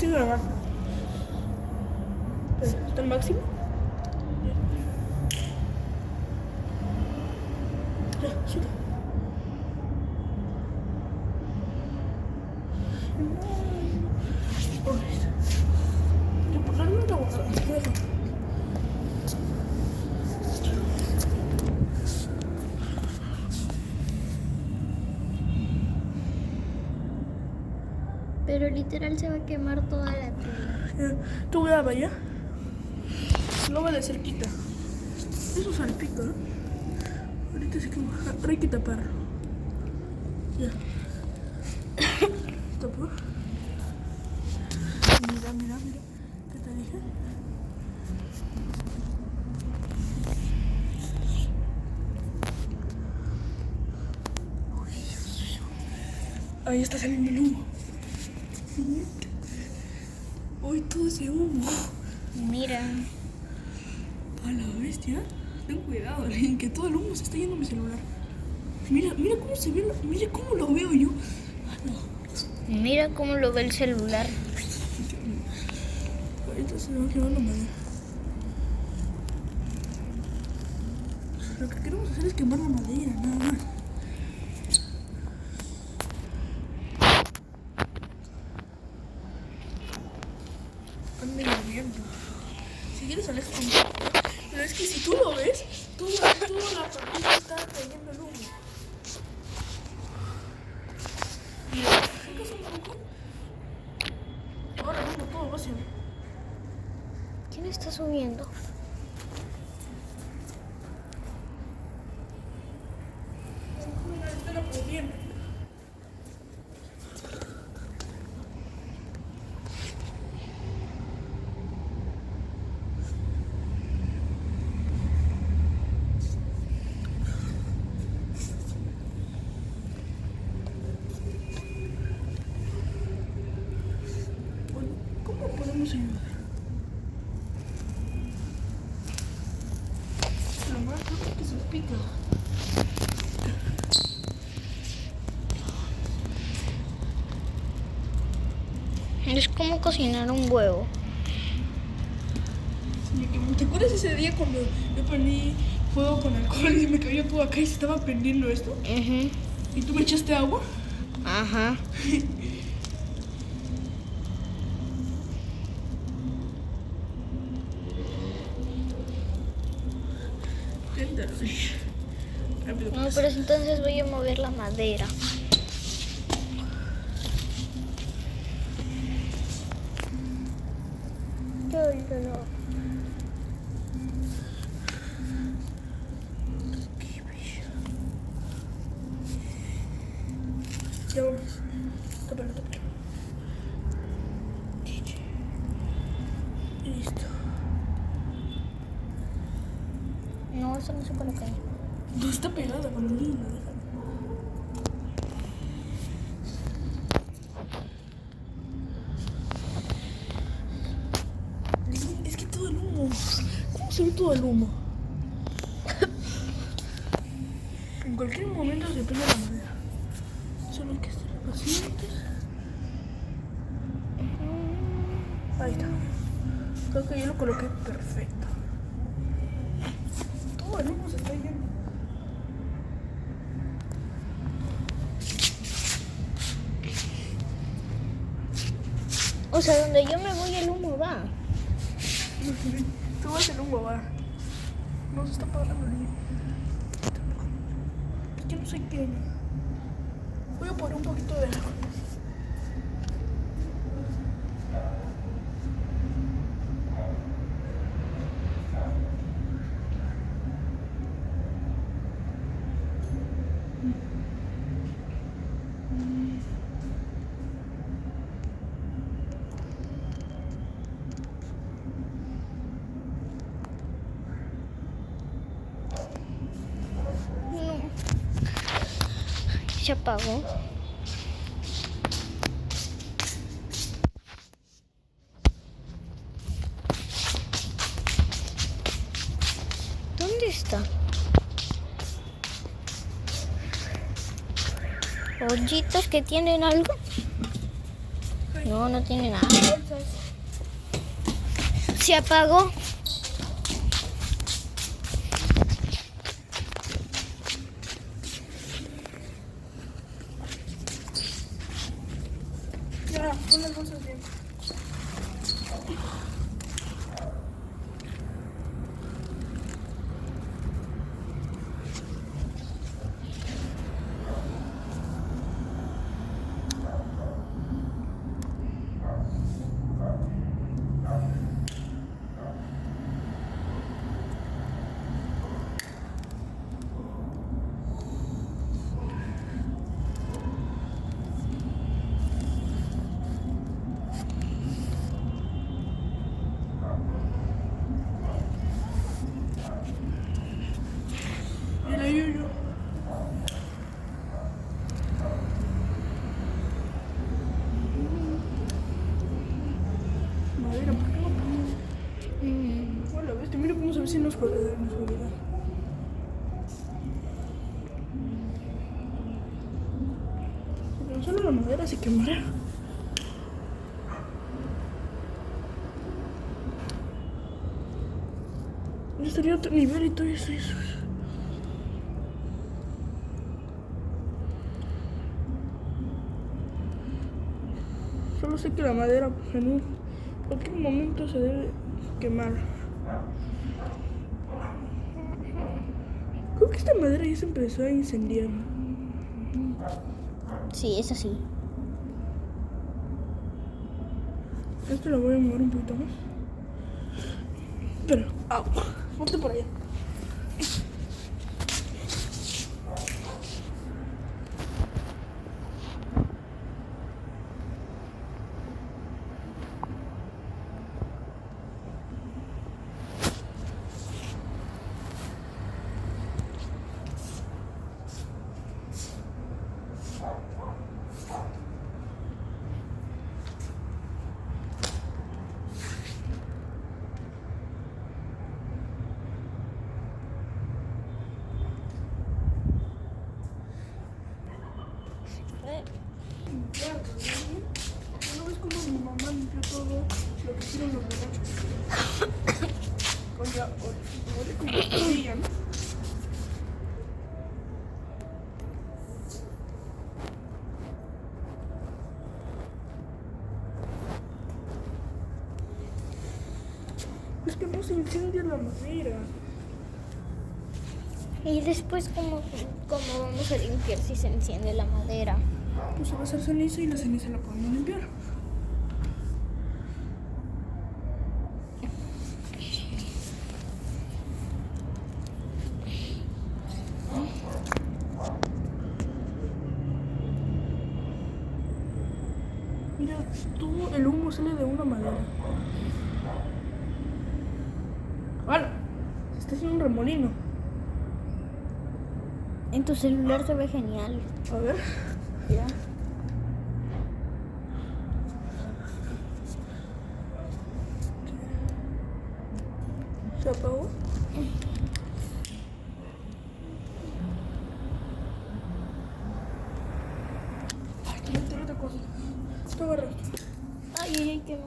estoy grabando. ¿Está al máximo? Ya, suelta. Yo por la luna la guardo. Pero literal se va a quemar toda la tela. Tú graba ya. Lo va de cerquita. Eso salpica, ¿no? Ahorita se quema. Ahora hay que taparlo. Ya. Tapó. Mira. ¿Qué te dije? Uy, Dios mío. Ahí está saliendo el humo. Uy, todo ese humo. Mira. A la bestia. Ten cuidado, Lin, que todo el humo se está yendo a mi celular. Mira cómo se ve, mira cómo lo veo yo. No. Mira cómo lo ve el celular. Ahorita se me va a quemar la madera. Lo que queremos hacer es quemar la madera, nada más. Anda lloviendo. Si quieres aleja un poco. Pero es que si tú lo ves, toda la pantalla está cayendo el humo. Mira, ¿fijas un poco? Ahora mismo todo va hacia mí. ¿Quién está subiendo? Están aplaudiendo. ¿Cómo podemos ayudar? Lo más rápido que se pica. Es como cocinar un huevo. ¿Te acuerdas ese día cuando yo prendí fuego con alcohol y me cayó todo acá y se estaba prendiendo esto? ¿Y tú me echaste agua? Ajá. Rápido. No, pero entonces voy a mover la madera. No. Ya vamos. Tápalo. Listo. No, eso no se coloca ahí. No está pegada con el hilo, déjalo. Es que todo el humo. ¿Cómo se ve todo el humo? En cualquier momento se prende la madera. Solo hay que estar pacientes. Ahí está. Creo que yo lo coloqué perfecto. Todo el humo se está yendo. O sea, donde yo me voy el humo va. Tú vas en un huevar. No se está apagando el humo. Es que no sé qué. Voy a poner un poquito de agua. Se apagó. ¿Dónde está? ¿Ollitas que tienen algo? No, no tiene nada. Bolsas. Se apagó. Ya, pon las bolsas bien. Mira, yo. Madera, ¿por qué no ponemos? Hola, bestia, mira cómo se ve si nos olvida. Pero solo la madera se quemará. Ya estaría otro nivel y todo eso. Solo sé que la madera en cualquier momento se debe quemar. Creo que esta madera ya se empezó a incendiar. Sí, es así. Esto lo voy a mover un poquito más. Pero, au, ponte por allá. ¿No ves cómo mi mamá limpió todo lo que hicieron los borrachos? Con la oye como costilla, ¿no? Es que no se incendia la madera. Y después, ¿cómo vamos a limpiar si se enciende la madera? Pues se va a hacer ceniza y la ceniza la podemos limpiar. Mira, todo el humo sale de una madera. ¡Hala! Se está haciendo un remolino. En tu celular se ve genial. A ver. Ya. ¿Se apagó? Ay, que meter otra cosa. Esto agarra. Ay, qué.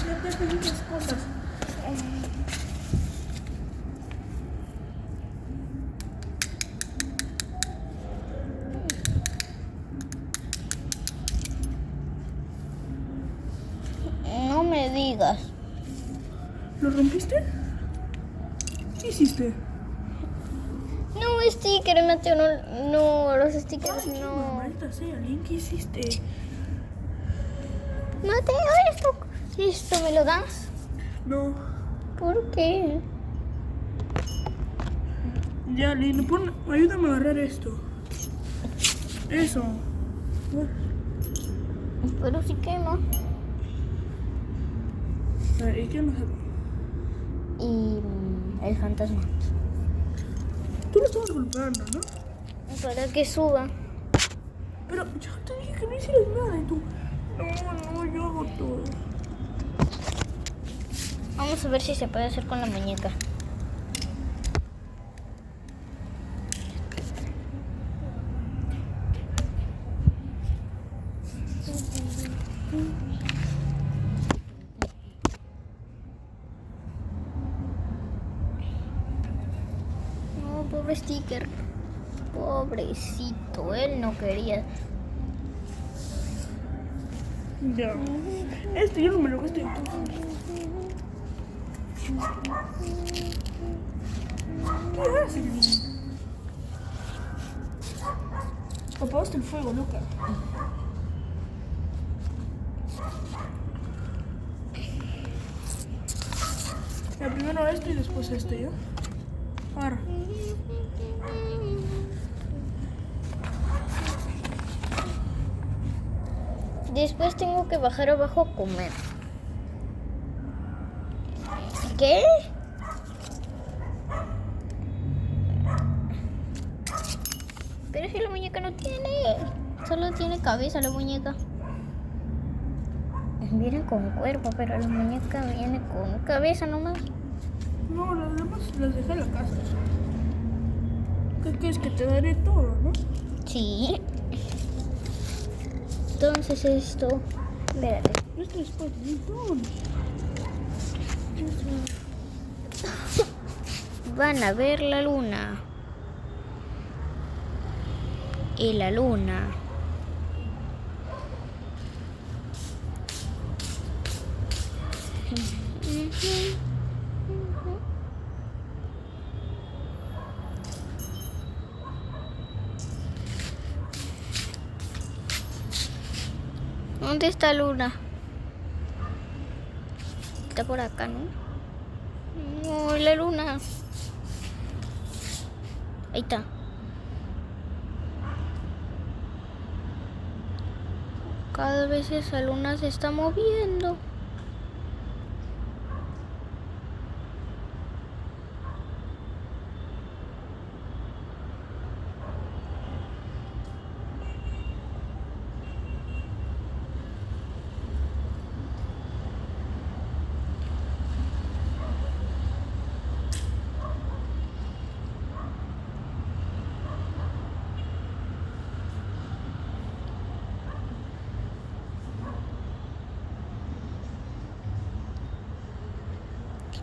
Ya te muchas cosas. No me digas. ¿Lo rompiste? ¿Qué hiciste? No, sticker, Mateo, no, los stickers Ay, no. maldita sea, Lin, ¿qué hiciste? Mateo, ¿esto me lo das? No. ¿Por qué? Ya, Lin, ayúdame a agarrar esto. Eso. Pero sí quema. A ver, ¿y qué más? Y el fantasma. Tú lo estabas golpeando, ¿no? Para que suba. Pero yo te dije que no hicieras nada y tú... No, yo hago todo. Vamos a ver si se puede hacer con la muñeca. No, pobre sticker. Pobrecito, él no quería. Ya. Este yo no me lo gasté. ¿Qué haces? Apagaste el fuego, loca. Ya, primero este y después este, ¿ya? Ahora. Después tengo que bajar abajo a comer. ¿Qué? Pero si la muñeca no tiene, solo tiene cabeza la muñeca. Viene con cuerpo, pero la muñeca viene con cabeza nomás. No, las demás las dejé en la casa. ¿Qué quieres que te daré todo, no? Sí. Entonces esto... Espérate. Esto es patentón. Van a ver la luna. Y la luna. ¿Dónde está Luna? Está por acá, ¿no? No, la luna. Ahí está. Cada vez esa luna se está moviendo.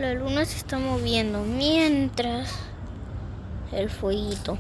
La luna se está moviendo mientras el fueguito.